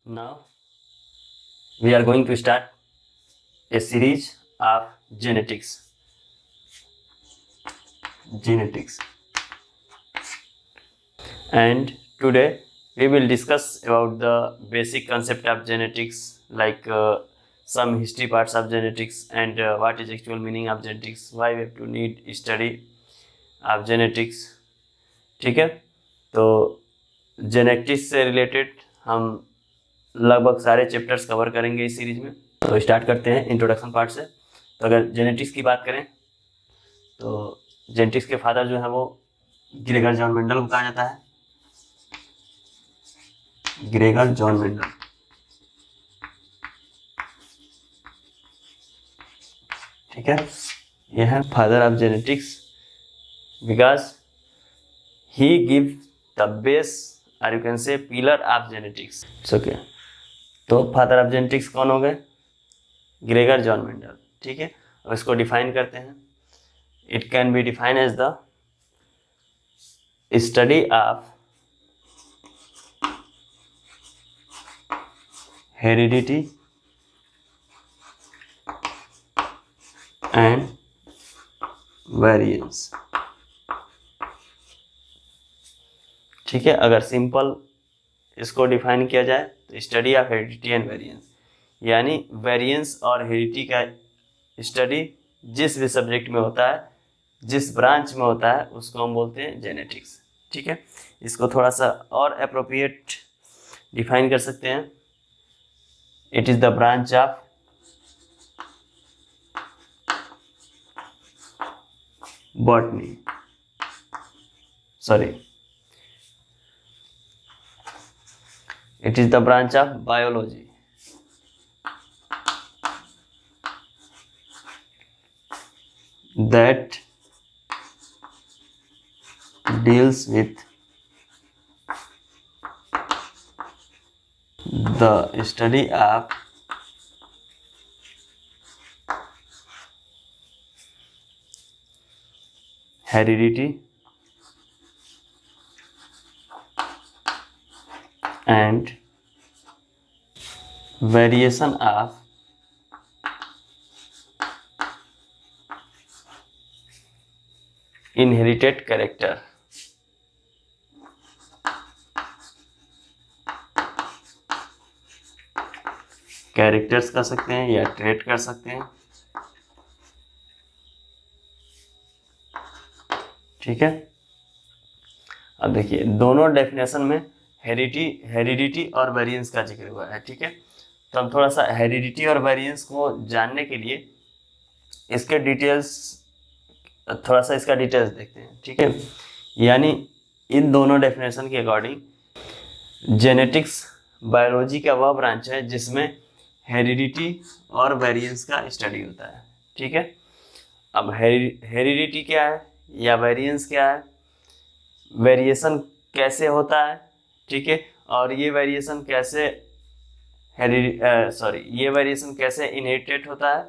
Now we are going to start a series of genetics. And today we will discuss about the basic concept of genetics, like some history parts of genetics and what is actual meaning of genetics, why we have to need study of genetics. ठीक है, तो genetics से related हम लगभग सारे chapters cover करेंगे इस series में। तो स्टार्ट करते हैं इंट्रोडक्शन पार्ट से। तो अगर जेनेटिक्स की बात करें तो जेनेटिक्स के फादर जो है वो ग्रेगर जॉन मेंडल को कहा जाता है। ग्रेगर जॉन मेंडल, ठीक है, यह है father of genetics because he give the base or you can say pillar of genetics. It's okay. तो फादर ऑफ जेनेटिक्स कौन हो गए? ग्रेगर जॉन मेंडल, ठीक है। और इसको डिफाइन करते हैं। It can be define as the study of heredity and variance, ठीक है। अगर सिंपल इसको डिफाइन किया जाए तो study of heredity and variance, यानी वेरिएंस और हेरिडिटी का स्टडी जिस भी सब्जेक्ट में होता है, जिस ब्रांच में होता है, उसको हम बोलते हैं जेनेटिक्स, ठीक है। इसको थोड़ा सा और अप्रोप्रिएट डिफाइन कर सकते हैं। It is the branch of botany, sorry, it is the branch of biology that deals with the study of heredity and variation of inherited character, characters कर सकते हैं या ट्रेट कर सकते हैं, ठीक है। अब देखिए दोनों डेफिनेशन में हेरिडिटी और वेरिएंस का जिक्र हुआ है, ठीक है। तो हम थोड़ा सा हेरिडिटी और वेरिएंस को जानने के लिए इसके डिटेल्स, थोड़ा सा इसका डिटेल्स देखते हैं, ठीक है। यानी इन दोनों डेफिनेशन के अकॉर्डिंग जेनेटिक्स बायोलॉजी का वह ब्रांच है जिसमें हेरिडिटी और वेरिएंस का स्टडी होता है, ठीक है। अब हेरिडिटी क्या है या वेरिएंस क्या है, वेरिएशन कैसे होता है, ठीक है, और ये वेरिएशन कैसे ये वेरिएशन कैसे इनहेरिटेड होता है,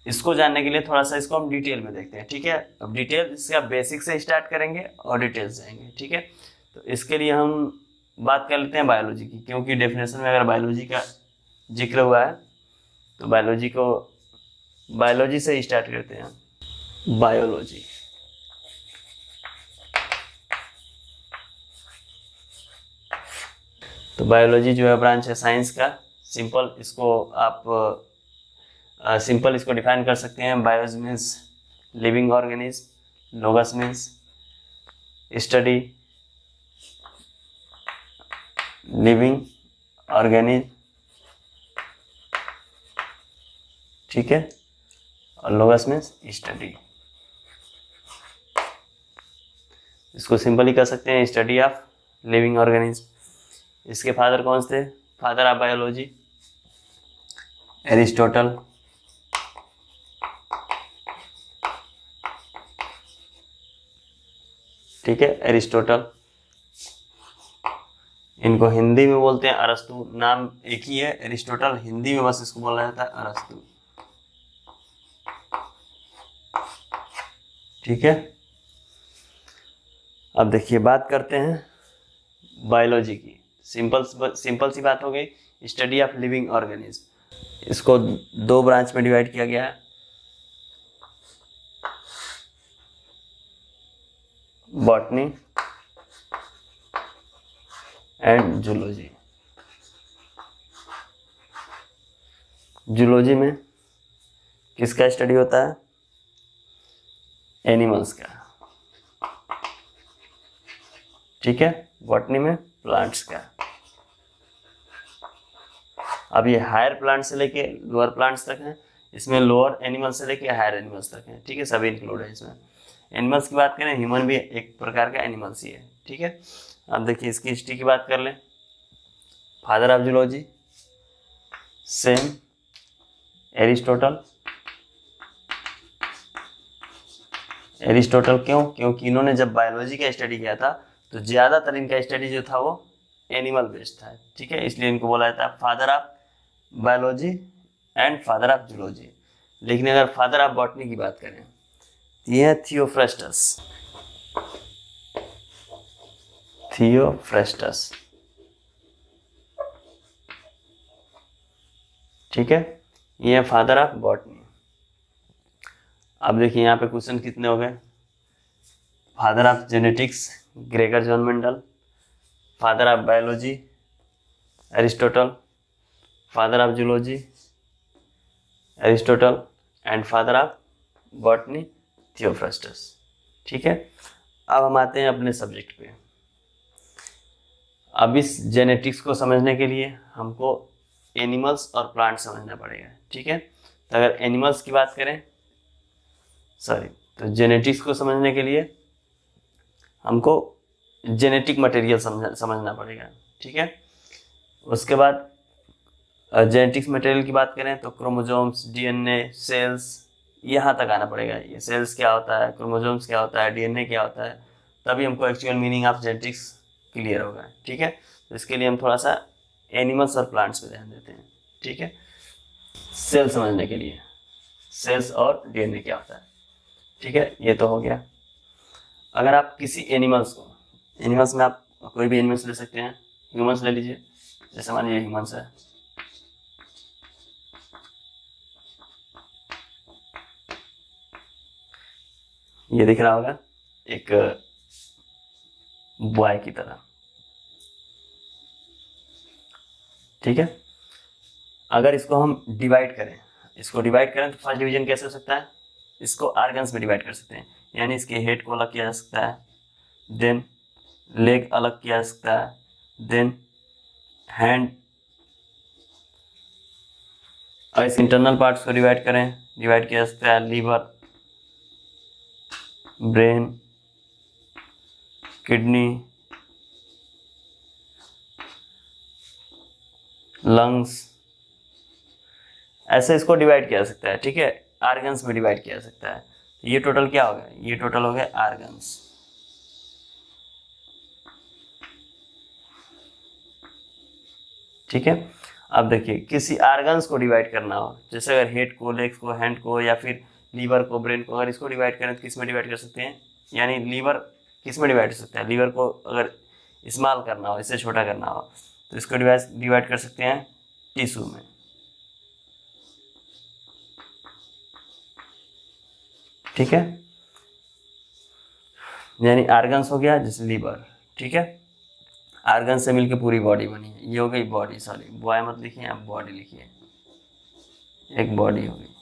इसको जानने के लिए थोड़ा सा इसको हम डिटेल में देखते हैं, ठीक है। अब डिटेल इसका बेसिक से स्टार्ट करेंगे और डिटेल्स जाएंगे, ठीक है। तो इसके लिए हम बात कर लेते हैं बायोलॉजी की, क्योंकि डेफिनेशन में अगर बायोलॉजी का जिक्र हुआ है तो बायोलॉजी से स्टार्ट करते हैं। बायोलॉजी, तो बायोलॉजी जो है ब्रांच है साइंस का। सिंपल इसको डिफाइन कर सकते हैं। BIOS means living organism, लोगस means study living organism, ठीक है, और लोगस मीन्स स्टडी। इसको सिंपली कर सकते हैं स्टडी ऑफ लिविंग ऑर्गेनिज्म। इसके फादर कौन थे? फादर ऑफ बायोलॉजी एरिस्टोटल, ठीक है, एरिस्टोटल। इनको हिंदी में बोलते हैं अरस्तु, नाम एक ही है एरिस्टोटल, हिंदी में बस इसको बोला जाता है अरस्तु, ठीक है। अब देखिए बात करते हैं बायोलॉजी की। सिंपल सी बात हो गई, स्टडी ऑफ लिविंग ऑर्गेनिज्म। इसको दो ब्रांच में डिवाइड किया गया है, बॉटनी एंड जूलॉजी। जूलॉजी में किसका स्टडी होता है? एनिमल्स का, ठीक है। बॉटनी में प्लांट्स का। अब ये हायर प्लांट से लेके लोअर प्लांट्स तक है, इसमें लोअर एनिमल से लेके हायर एनिमल्स तक है, ठीक है, सभी इंक्लूड है इसमें। एनिमल्स की बात करें, ह्यूमन भी एक प्रकार का एनिमल्स ही है, ठीक है। अब देखिए इसकी हिस्ट्री की बात कर लें। Father of zoology same Aristotle. Aristotle क्यों? क्योंकि इन्होंने जब बायोलॉजी का स्टडी किया था तो ज़्यादातर इनका स्टडी जो था वो एनिमल बेस्ड था, ठीक है, इसलिए इनको बोला जाता है father of biology and father of zoology. लेकिन अगर फादर ऑफ बॉटनी की बात करें तो ये है थियोफ्रास्टस। थियोफ्रास्टस, ठीक है, ये है फादर ऑफ बॉटनी। अब देखिए यहाँ पे क्वेश्चन कितने हो गए। Father of genetics Gregor John Mendel, father of biology Aristotle, father of zoology Aristotle and father of botany Theophrastus, ठीक है। अब हम आते हैं अपने सब्जेक्ट पे। अब इस जेनेटिक्स को समझने के लिए हमको एनिमल्स और प्लांट समझना पड़ेगा, ठीक है। तो अगर एनिमल्स की बात करें, तो जेनेटिक्स को समझने के लिए हमको जेनेटिक मटेरियल समझना पड़ेगा, ठीक है। उसके बाद जेनेटिक्स मटेरियल की बात करें तो क्रोमोसोम्स, डीएनए, सेल्स, यहाँ तक आना पड़ेगा। ये सेल्स क्या होता है, क्रोमोसोम्स क्या होता है, डीएनए क्या होता है, तभी हमको actual meaning of genetics clear होगा, ठीक है। तो इसके लिए हम थोड़ा सा एनिमल्स और प्लांट्स पे ध्यान देते हैं, ठीक है। सेल समझने के लिए सेल्स और डीएनए क्या होता है, ठीक है, ये तो हो गया। अगर आप किसी एनिमल्स में आप कोई भी एनिमल्स ले सकते हैं। ह्यूमंस ले लीजिए, जैसे मान लीजिए ह्यूमंस है, ये दिख रहा होगा एक बॉय की तरह, ठीक है। अगर इसको हम डिवाइड करें तो फर्स्ट डिवीजन कैसे हो सकता है? इसको आर्गन्स में डिवाइड कर सकते हैं, यानी इसके हेड को अलग किया जा सकता है, देन लेग अलग किया जा सकता है, देन हैंड। और इस इंटरनल पार्ट्स को डिवाइड किया जा सकता है, लीवर, ब्रेन, किडनी, लंग्स, ऐसे इसको डिवाइड किया जा सकता है, ठीक है। आर्गन्स में डिवाइड किया जा सकता है। ये टोटल क्या हो गया? ये टोटल हो गया आर्गन्स, ठीक है। अब देखिए किसी आर्गन्स को डिवाइड करना हो, जैसे अगर हेड को, लेग्स को, हैंड को, या फिर लीवर को, ब्रेन को, अगर इसको डिवाइड करें तो किस में डिवाइड कर सकते हैं? यानी लीवर किस में डिवाइड कर सकते हैं? लीवर को अगर स्मॉल करना हो, इससे छोटा करना हो, तो इसको डिवाइड कर सकते हैं टिश्यू में, ठीक है। यानी आर्गन्स हो गया जैसे लीवर, ठीक है, आर्गन से मिलकर पूरी बॉडी बनी है। ये हो गई बॉडी, सॉरी बॉय मत लिखिए, आप बॉडी लिखिए, एक बॉडी हो गई,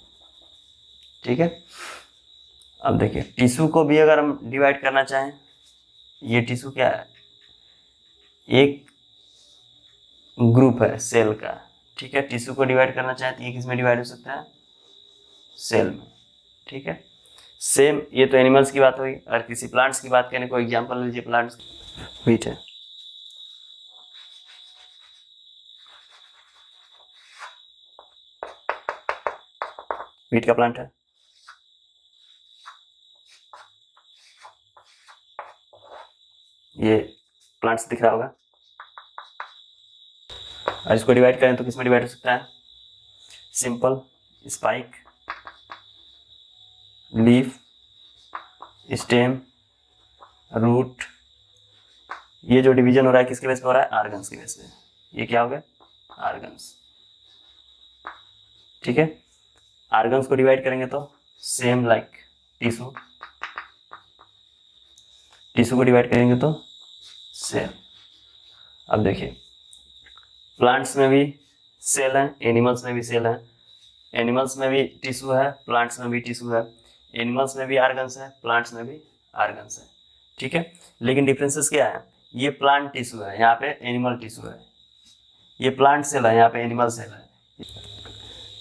ठीक है। अब देखिए टिश्यू को भी अगर हम डिवाइड करना चाहें, ये टिश्यू क्या है? एक ग्रुप है सेल का, ठीक है। टिश्यू को डिवाइड करना चाहें तो ये किस में डिवाइड हो सकता है? सेल में, ठीक है। सेम, ये तो एनिमल्स की बात हुई। और किसी प्लांट्स की बात करें, कोई एग्जांपल लीजिए प्लांट्स। व्हीट है, व्हीट का प्लांट है, ये प्लांट्स दिख रहा होगा। और इसको डिवाइड करें तो किस में डिवाइड हो सकता है? Simple, spike, leaf, stem, root. ये जो डिवीजन हो रहा है किसके बेस पे हो रहा है? आर्गन्स के बेस पे। ये क्या हो गया? आर्गन्स। ठीक है, आर्गन्स को डिवाइड करेंगे तो सेम लाइक टिश्यू, टिश्यू को डिवाइड करेंगे तो सेल। अब देखिए प्लांट्स में भी सेल है, एनिमल्स में भी सेल है, एनिमल्स में भी टिश्यू है, प्लांट्स में भी टिश्यू है, एनिमल्स में भी आर्गन्स है, प्लांट्स में भी आर्गन्स है। ठीक है, लेकिन डिफरेंसेस क्या है, ये प्लांट टिश्यू है, यहाँ पे एनिमल टिश्यू है, ये प्लांट सेल है, यहाँ पे एनिमल सेल है।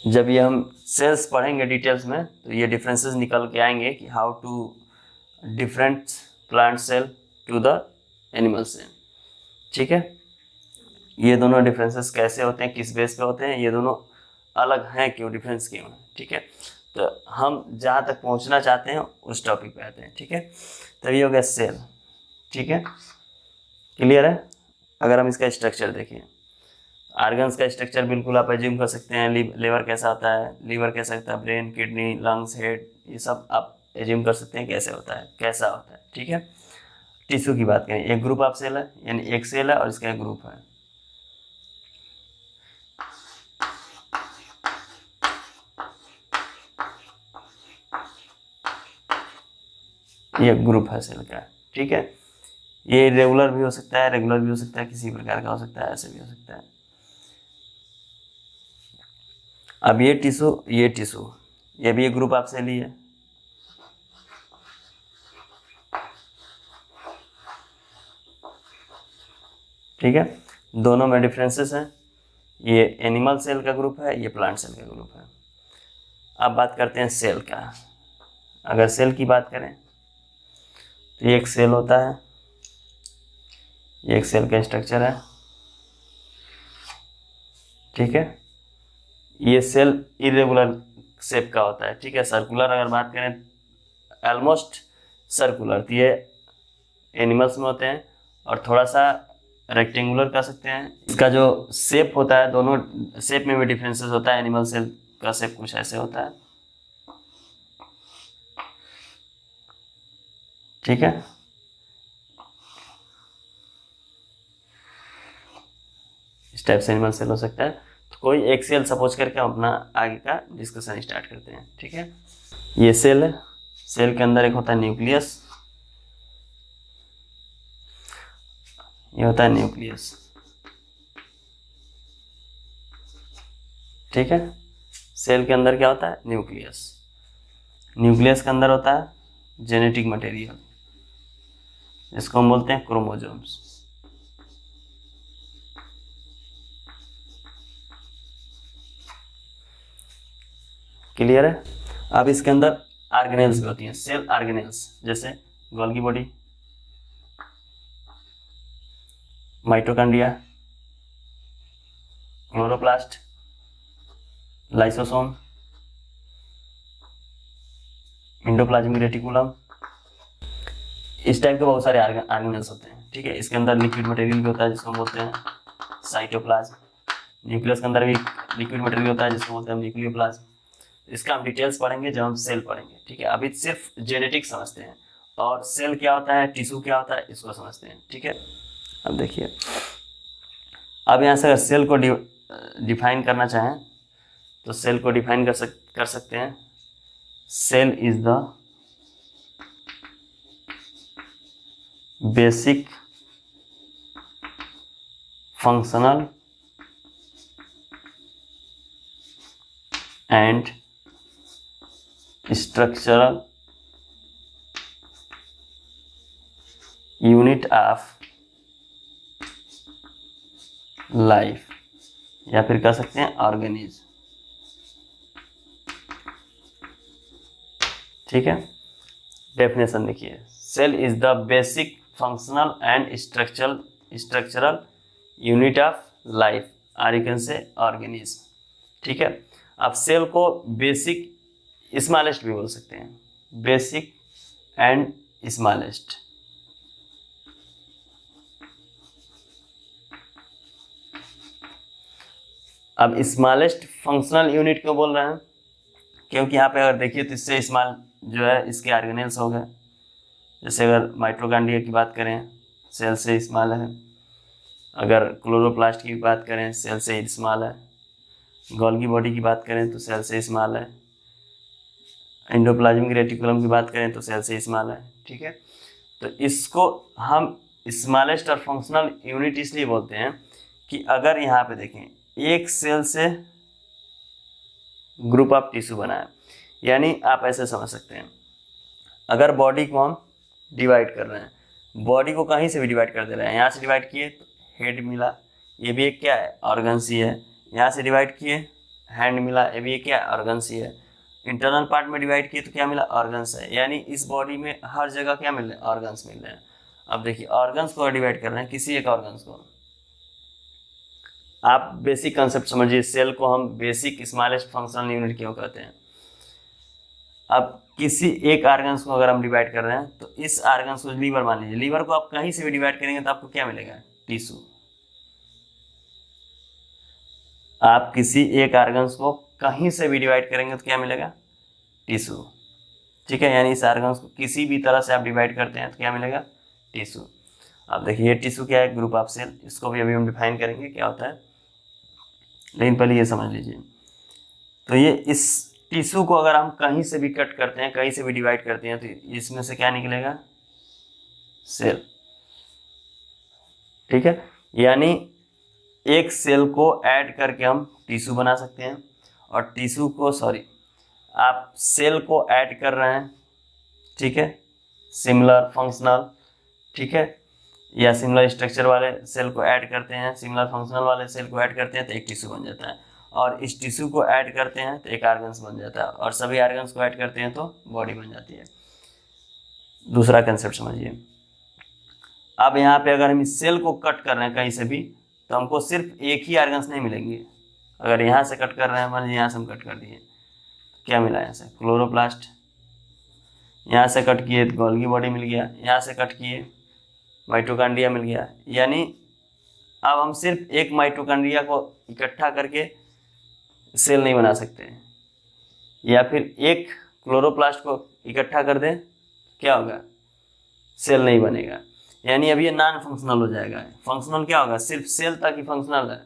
जब ये हम सेल्स पढ़ेंगे डिटेल्स में तो ये डिफरेंसेस निकल के आएंगे कि how to different plant cell to the animal cell. ठीक है, ये दोनों डिफरेंसेस कैसे होते हैं, किस बेस पे होते हैं, ये दोनों अलग हैं, क्यों डिफरेंस क्यों है। ठीक है, तो हम जहाँ तक पहुँचना चाहते हैं उस टॉपिक पे आते हैं। ठीक है, तब ये हो गया सेल। ठीक है, क्लियर है। अगर हम इसका स्ट्रक्चर देखें, आर्गन्स का स्ट्रक्चर बिल्कुल आप एज्यूम कर सकते हैं, लीवर कैसा होता है, लीवर कैसा होता है, ब्रेन, किडनी, लंग्स, हेड, ये सब आप एज्यूम कर सकते हैं कैसे होता है, कैसा होता है। ठीक है, टिश्यू की बात करें, एक ग्रुप ऑफ सेल है, यानी एक सेल है और इसका एक ग्रुप है। ये ग्रुप है सेल का। ठीक है, ये रेगुलर भी हो सकता है, रेगुलर भी हो सकता है, किसी प्रकार का हो सकता है, ऐसे भी हो सकता है। अब ये टिश्यू, ये भी एक ग्रुप ऑफ सेल ही है। ठीक है, दोनों में डिफरेंसेस हैं, ये एनिमल सेल का ग्रुप है, ये प्लांट सेल का ग्रुप है। अब बात करते हैं सेल का। अगर सेल की बात करें तो ये एक सेल होता है, ये एक सेल का स्ट्रक्चर है। ठीक है, ये सेल इरेगुलर शेप का होता है। ठीक है, सर्कुलर अगर बात करें ऑलमोस्ट सर्कुलर, तो ये एनिमल्स में होते हैं, और थोड़ा सा रेक्टेंगुलर कह सकते हैं। इसका जो शेप होता है, दोनों शेप में भी डिफरेंसेस होता है। एनिमल सेल का शेप कुछ ऐसे होता है। ठीक है, इस टाइप से एनिमल सेल हो सकता है। तो कोई एक सेल सपोज करके हम अपना आगे का डिस्कशन स्टार्ट करते हैं। ठीक है, ये सेल है, सेल के अंदर एक होता है न्यूक्लियस, ये होता है न्यूक्लियस। ठीक है, सेल के अंदर क्या होता है, न्यूक्लियस। न्यूक्लियस के अंदर होता है जेनेटिक मटेरियल, इसको हम बोलते हैं क्रोमोसोम्स। क्लियर है। अब इसके अंदर ऑर्गेनेल्स भी होती हैं, सेल ऑर्गेनेल्स, जैसे Golgi body, mitochondria, chloroplast, lysosome, endoplasmic reticulum, इस टाइप के बहुत सारे ऑर्गेनेल्स होते हैं। ठीक है, इसके अंदर लिक्विड मटेरियल भी होता है जिसको हम बोलते हैं साइटोप्लाज्म। न्यूक्लियस के अंदर भी लिक्विड मटेरियल होता है जिसको बोलते हैं न्यूक्लियोप्लाज्म। इसका हम डिटेल्स पढ़ेंगे जब हम सेल पढ़ेंगे। ठीक है, अभी सिर्फ जेनेटिक समझते हैं, और सेल क्या होता है, टिश्यू क्या होता है, इसको समझते हैं। ठीक है, अब देखिए, अब यहाँ से अगर सेल को डिफाइन करना चाहें तो सेल को डिफाइन कर सकते हैं। Cell is the basic functional and structural unit of life, या फिर कह सकते हैं ऑर्गेनिज्म। ठीक है, डेफिनेशन देखिए, cell is the basic functional and structural unit of life, और यू कैन से ऑर्गेनिज्म। ठीक है, अब सेल को बेसिक स्मॉलेस्ट भी बोल सकते हैं, बेसिक एंड स्मॉलेस्ट। अब स्मॉलेस्ट फंक्शनल यूनिट क्यों बोल रहे हैं, क्योंकि यहाँ पे अगर देखिए तो इससे स्मॉल जो है इसके ऑर्गेनेल्स हो गए। जैसे अगर माइटोकॉन्ड्रिया की बात करें, सेल से स्मॉल है, अगर क्लोरोप्लास्ट की बात करें सेल से स्मॉल है, गोल्गी बॉडी की बात करें तो सेल से स्मॉल है, एंडोप्लाज्मिक रेटिकुलम की बात करें तो सेल से स्मॉल है। ठीक है, तो इसको हम स्मॉलेस्ट और फंक्शनल यूनिट इसलिए बोलते हैं कि अगर यहाँ पे देखें एक सेल से ग्रुप ऑफ टिश्यू बना है, यानी आप ऐसे समझ सकते हैं, अगर बॉडी को हम डिवाइड कर रहे हैं, बॉडी को कहीं से भी डिवाइड कर दे रहे हैं, यहाँ से डिवाइड किए तो हेड मिला, ये भी एक क्या है ऑर्गन्स ही है, यहाँ से डिवाइड किए हैंड मिला, ये भी एक क्या ऑर्गन्स ही है, इंटरनल पार्ट में डिवाइड किए तो क्या मिला ऑर्गन्स है, यानी इस बॉडी में हर जगह क्या मिल रहे हैं ऑर्गन्स मिल रहे हैं। अब देखिए ऑर्गन्स को डिवाइड कर रहे हैं किसी एक ऑर्गन्स को, आप बेसिक कंसेप्ट समझिए, सेल को हम बेसिक स्मॉलेस्ट फंक्शनल यूनिट क्यों कहते हैं। अब किसी एक ऑर्गन्स को अगर हम डिवाइड कर रहे हैं तो इस ऑर्गन्स को लीवर मान लीजिए, लीवर को आप कहीं से भी डिवाइड करेंगे तो आपको क्या मिलेगा टिश्यू। आप किसी एक ऑर्गन्स को कहीं से भी डिवाइड करेंगे तो क्या मिलेगा टिश्यू। ठीक है, यानी इस ऑर्गन्स को किसी भी तरह से आप डिवाइड करते हैं तो क्या मिलेगा टिश्यू। अब देखिए ये टिश्यू क्या है ग्रुप ऑफ सेल, इसको भी अभी हम डिफाइन करेंगे क्या होता है, लेकिन पहले ये समझ लीजिए। तो ये इस टिश्यू को अगर हम कहीं से भी कट करते हैं, कहीं से भी डिवाइड करते हैं तो इसमें से क्या निकलेगा सेल। ठीक है, यानी एक सेल को ऐड करके हम टिश्यू बना सकते हैं, और टिश्यू को आप सेल को ऐड कर रहे हैं, ठीक है, सिमिलर फंक्शनल, ठीक है, या सिमिलर स्ट्रक्चर वाले सेल को ऐड करते हैं, सिमिलर फंक्शनल वाले सेल को ऐड करते हैं तो एक टिश्यू बन जाता है, और इस टिश्यू को ऐड करते हैं तो एक ऑर्गन्स बन जाता है, और सभी ऑर्गन्स को ऐड करते हैं तो बॉडी बन जाती है। दूसरा कंसेप्ट समझिए, अब यहाँ पे अगर हम इस सेल को कट कर रहे हैं कहीं से भी तो हमको सिर्फ एक ही ऑर्गन्स नहीं मिलेंगे। अगर यहाँ से कट कर रहे हैं, मान लीजिए यहाँ से हम कट कर दिए, क्या मिला यहाँ से क्लोरोप्लास्ट, यहाँ से कट किए तो गोल्गी बॉडी मिल गया, यहाँ से कट किए माइटोकॉन्ड्रिया मिल गया, यानी अब हम सिर्फ एक माइटोकॉन्ड्रिया को इकट्ठा करके सेल नहीं बना सकते, या फिर एक क्लोरोप्लास्ट को इकट्ठा कर दें क्या होगा सेल नहीं बनेगा, यानी अब ये नॉन फंक्शनल हो जाएगा। फंक्शनल क्या होगा सिर्फ सेल तक ही फंक्शनल है।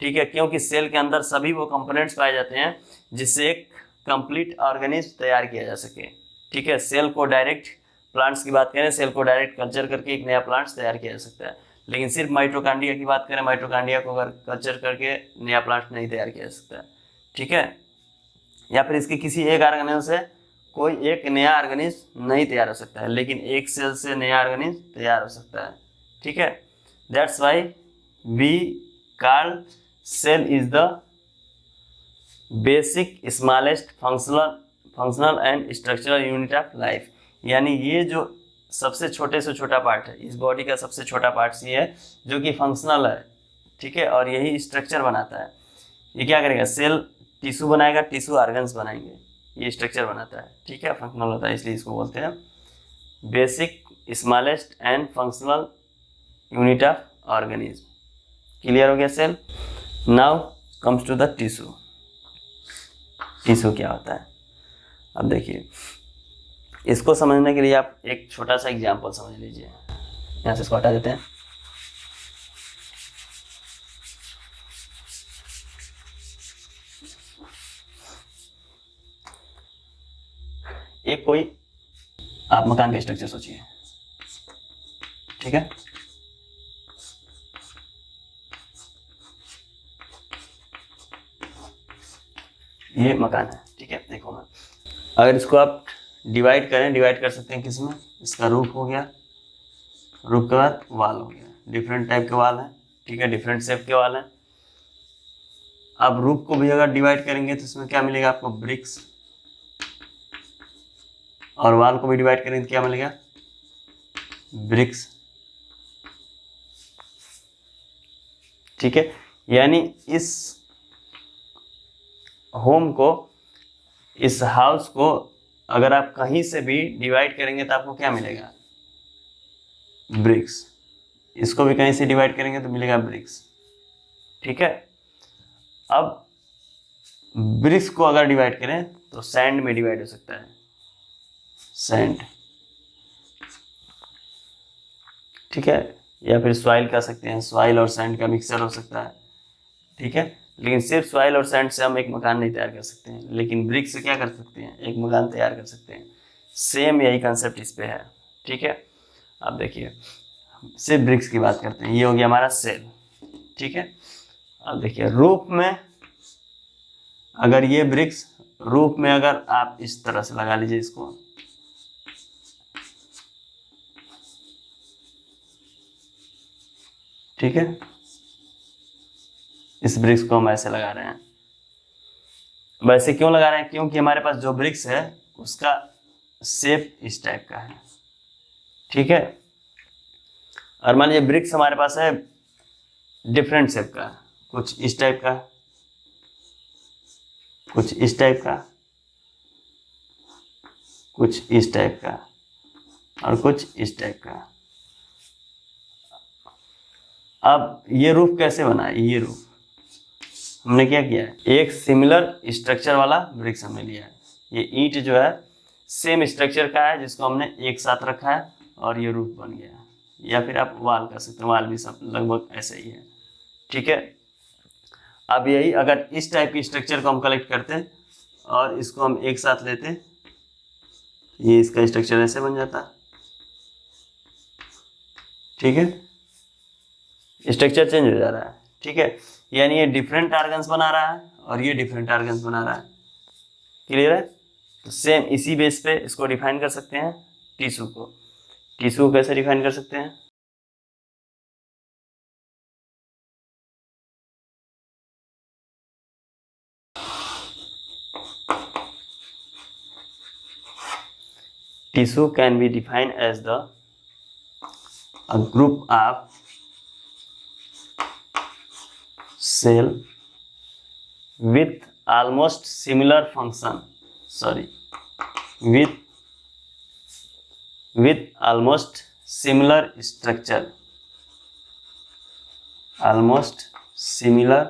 ठीक है, क्योंकि सेल के अंदर सभी वो कंपोनेंट्स पाए जाते हैं जिससे एक कंप्लीट ऑर्गेनिज्म तैयार किया जा सके। ठीक है, सेल को डायरेक्ट प्लांट्स की बात करें, सेल को डायरेक्ट कल्चर करके एक नया प्लांट्स तैयार किया जा सकता है, लेकिन सिर्फ माइटोकॉन्ड्रिया की बात करें, माइटोकॉन्ड्रिया को अगर कल्चर करके नया प्लांट नहीं तैयार किया जा सकता है। ठीक है, या फिर इसके किसी एक ऑर्गेनेल से कोई एक नया ऑर्गेनिज्म नहीं तैयार हो सकता है, लेकिन एक सेल से नया ऑर्गेनिज्म तैयार हो सकता है। ठीक है, that's why we call cell is the basic smallest functional and structural unit of life, यानी ये जो सबसे छोटे से छोटा पार्ट है, इस बॉडी का सबसे छोटा पार्ट ये है जो कि फंक्शनल है। ठीक है, और यही स्ट्रक्चर बनाता है। ये क्या करेगा सेल टिश्यू बनाएगा, टिश्यू ऑर्गन्स बनाएंगे, ये स्ट्रक्चर बनाता है। ठीक है, फंक्शनल होता है, इसलिए इसको बोलते हैं basic smallest and functional unit of organism. Clear हो गया cell. Now comes to the tissue. Tissue क्या होता है, अब देखिए इसको समझने के लिए आप एक छोटा सा एग्जाम्पल समझ लीजिए। यहाँ से इसको हटा देते हैं। एक कोई आप मकान का स्ट्रक्चर सोचिए, ठीक है, ये मकान है। ठीक है, देखो मैं अगर इसको आप डिवाइड करें, डिवाइड कर सकते हैं किसमें, इसका रूफ हो गया, रूफ के बाद वाल हो गया, डिफरेंट टाइप के वाल हैं। ठीक है, डिफरेंट शेप के वाल हैं। अब रूफ को भी अगर डिवाइड करेंगे तो इसमें क्या मिलेगा आपको ब्रिक्स, और वाल को भी डिवाइड करेंगे तो क्या मिलेगा ब्रिक्स। ठीक है, यानी इस होम को, इस हाउस को अगर आप कहीं से भी डिवाइड करेंगे तो आपको क्या मिलेगा ब्रिक्स। इसको भी कहीं से डिवाइड करेंगे तो मिलेगा ब्रिक्स। ठीक है, अब ब्रिक्स को अगर डिवाइड करें तो सैंड में डिवाइड हो सकता है, सैंड। ठीक है, या फिर सॉइल कह सकते हैं, सॉइल और सैंड का मिक्सचर हो सकता है, ठीक है। लेकिन सिर्फ सॉइल और सैंड से हम एक मकान नहीं तैयार कर सकते हैं, लेकिन ब्रिक से क्या कर सकते हैं, एक मकान तैयार कर सकते हैं। सेम यही कंसेप्ट इस पे है, ठीक है। अब देखिए सिर्फ ब्रिक्स की बात करते हैं, ये हो गया हमारा सेल, ठीक है। अब देखिए रूफ में, अगर ये ब्रिक्स रूफ में अगर आप इस तरह से लगा लीजिए इसको, ठीक है, इस ब्रिक्स को हम ऐसे लगा रहे हैं। वैसे क्यों लगा रहे हैं, क्योंकि हमारे पास जो ब्रिक्स है उसका शेप इस टाइप का है, ठीक है। और मान लीजिए ब्रिक्स हमारे पास है डिफरेंट शेप का, कुछ इस टाइप का, कुछ इस टाइप का, कुछ इस टाइप का और कुछ इस टाइप का। अब ये रूफ कैसे बना है, ये रूफ हमने क्या किया है, एक सिमिलर स्ट्रक्चर वाला ब्रिक्स हमने लिया है। ये ईंट जो है सेम स्ट्रक्चर का है जिसको हमने एक साथ रखा है और ये रूफ बन गया, या फिर आप वाल कर सकते हैं, वाल भी सब लगभग ऐसा ही है, ठीक है। अब यही अगर इस टाइप की स्ट्रक्चर को हम कलेक्ट करते हैं और इसको हम एक साथ लेते हैं, ये इसका स्ट्रक्चर ऐसे बन जाता है, ठीक है। स्ट्रक्चर चेंज हो जा रहा है, ठीक है। यानी ये डिफरेंट आर्गन्स बना रहा है और ये डिफरेंट आर्गन्स बना रहा है, क्लियर है। तो सेम इसी बेस पे इसको डिफाइन कर सकते हैं टिश्यू को। टिश्यू को कैसे डिफाइन कर सकते हैं, tissue can be defined as the a group of cell with almost similar function, with almost similar structure, almost similar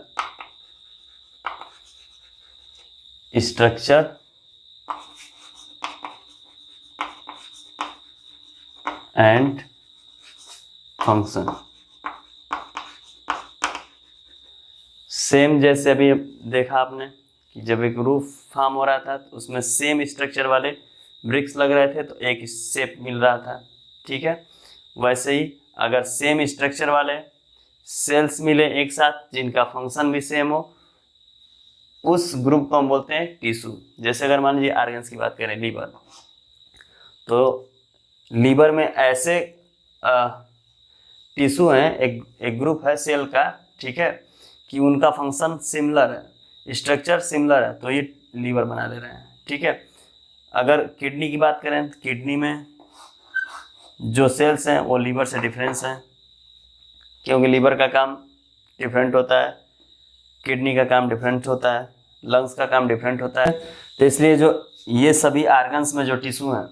structure and function. Same जैसे अभी देखा आपने कि जब एक रूफ फॉर्म हो रहा था तो उसमें सेम स्ट्रक्चर वाले ब्रिक्स लग रहे थे तो एक शेप मिल रहा था, ठीक है। वैसे ही अगर सेम स्ट्रक्चर वाले सेल्स मिले एक साथ जिनका फंक्शन भी सेम हो, उस ग्रुप को हम बोलते हैं टिश्यू। जैसे अगर मान लीजिए आर्गन्स की बात करें, लीवर, तो लीवर में ऐसे टिश्यू हैं, एक ग्रुप है सेल का, ठीक है, कि उनका फंक्शन सिमिलर है, स्ट्रक्चर सिमिलर है, तो ये लीवर बना ले रहे हैं, ठीक है। अगर किडनी की बात करें तो किडनी में जो सेल्स हैं वो लीवर से डिफरेंस हैं, क्योंकि लीवर का काम डिफरेंट होता है, किडनी का काम डिफरेंट होता है, लंग्स का काम डिफरेंट होता है। तो इसलिए जो ये सभी आर्गन्स में जो टिश्यू हैं,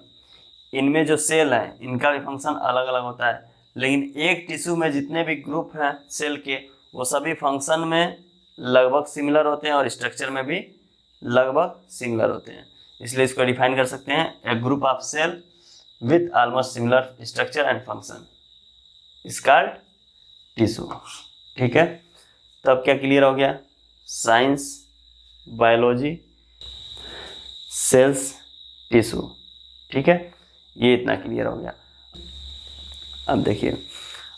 इनमें जो सेल हैं इनका भी फंक्शन अलग अलग होता है, लेकिन एक टिश्यू में जितने भी ग्रुप हैं सेल के वो सभी फंक्शन में लगभग सिमिलर होते हैं और स्ट्रक्चर में भी लगभग सिमिलर होते हैं। इसलिए इसको डिफाइन कर सकते हैं, a group of cell with almost similar structure and function is called tissue, ठीक है। तब क्या क्लियर हो गया, साइंस, बायोलॉजी, सेल्स, टिश्यू, ठीक है, ये इतना क्लियर हो गया। अब देखिए,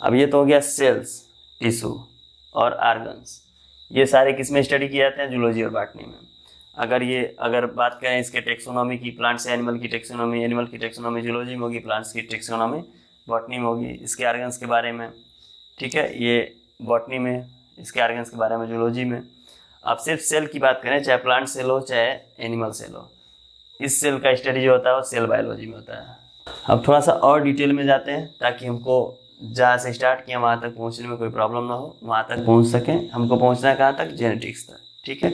अब ये तो हो गया सेल्स, टिश्यू और ऑर्गन्स, ये सारे किस में स्टडी किए जाते हैं, जूलॉजी और बॉटनी में। अगर बात करें इसके टेक्सोनॉमी की, प्लांट्स एनिमल की टेक्सोनॉमी, एनिमल की टेक्सोनॉमी जूलॉजी में होगी, प्लांट्स की टेक्सोनॉमी बॉटनी में होगी, इसके ऑर्गन्स के बारे में, ठीक है, ये बॉटनी में, इसके ऑर्गन्स के बारे में जूलॉजी में। अब सिर्फ सेल की बात करें, चाहे प्लांट सेल हो चाहे एनिमल सेल हो, इस सेल का स्टडी जो होता है वो सेल बायोलॉजी में होता है। अब थोड़ा सा और डिटेल में जाते हैं ताकि हमको जहाँ से स्टार्ट किया वहाँ तक पहुँचने में कोई प्रॉब्लम ना हो, वहाँ तक पहुँच सकें। हमको पहुँचना है कहाँ तक, जेनेटिक्स तक, ठीक है।